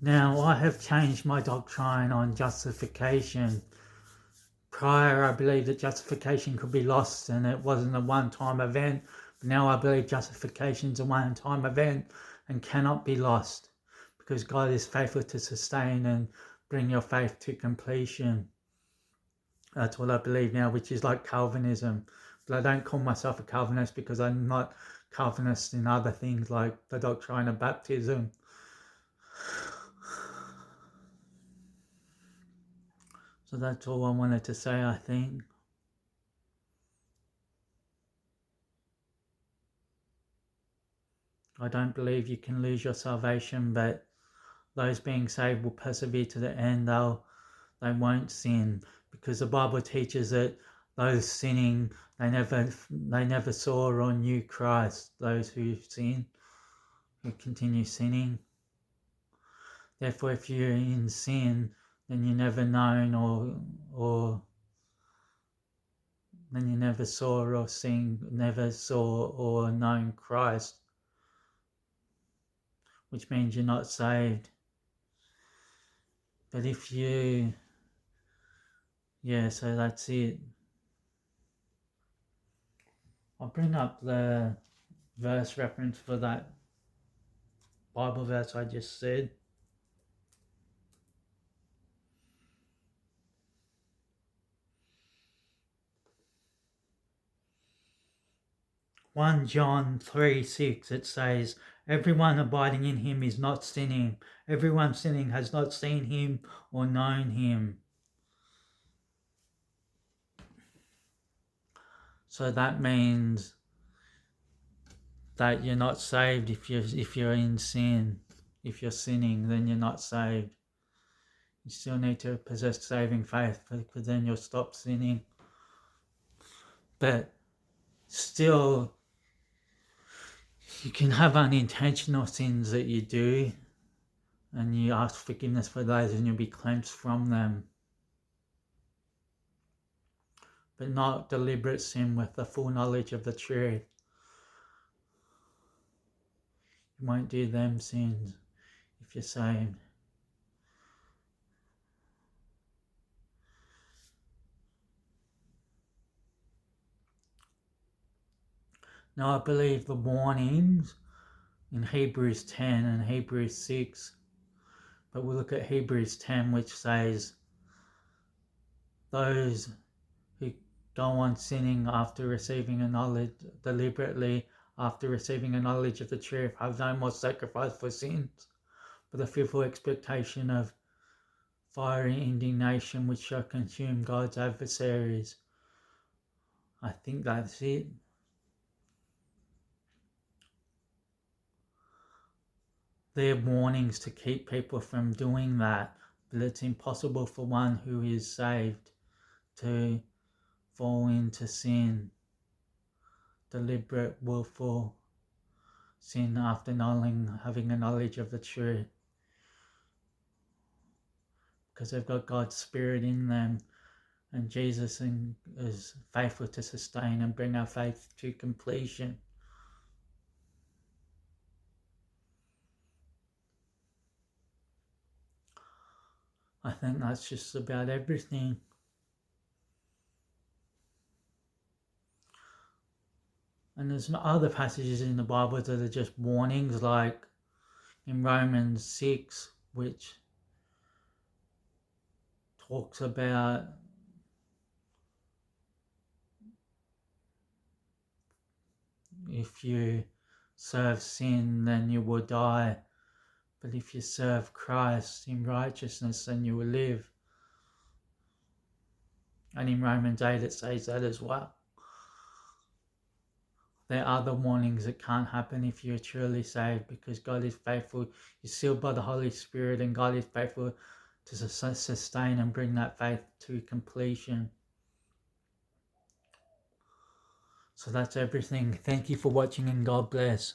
Now, I have changed my doctrine on justification. Prior, I believed that justification could be lost and it wasn't a one-time event. But now I believe justification is a one-time event and cannot be lost because God is faithful to sustain and bring your faith to completion. That's what I believe now, which is like Calvinism. But I don't call myself a Calvinist because I'm not Calvinist in other things like the doctrine of baptism. So that's all I wanted to say, I think. I don't believe you can lose your salvation, but those being saved will persevere to the end. They won't sin because the Bible teaches that those sinning, they never saw or knew Christ. Those who sin, who continue sinning. Therefore, if you're in sin, then you never known or then you never saw or known Christ, which means you're not saved. But if you, so that's it. I'll bring up the verse reference for that Bible verse I just said. John 3:6, it says, everyone abiding in him is not sinning. Everyone sinning has not seen him or known him. So that means that you're not saved if you're in sin. If you're sinning, then you're not saved. You still need to possess saving faith because then you'll stop sinning. But still, you can have unintentional sins that you do, and you ask forgiveness for those and you'll be cleansed from them. But not deliberate sin with the full knowledge of the truth. You won't do them sins if you're saved. Now I believe the warnings in Hebrews 10 and Hebrews 6, but we'll look at Hebrews 10, which says, those who go on sinning after receiving a knowledge, deliberately after receiving a knowledge of the truth, have no more sacrifice for sins, but a fearful expectation of fiery indignation which shall consume God's adversaries. I think that's it. There are warnings to keep people from doing that, but it's impossible for one who is saved to fall into sin, deliberate, willful sin after having a knowledge of the truth, because they've got God's Spirit in them, and Jesus is faithful to sustain and bring our faith to completion. I think that's just about everything. And there's other passages in the Bible that are just warnings, like in Romans 6, which talks about if you serve sin, then you will die. But if you serve Christ in righteousness, then you will live. And in Romans 8, it says that as well. There are other warnings that can't happen if you're truly saved, because God is faithful. You're sealed by the Holy Spirit, and God is faithful to sustain and bring that faith to completion. So that's everything. Thank you for watching, and God bless.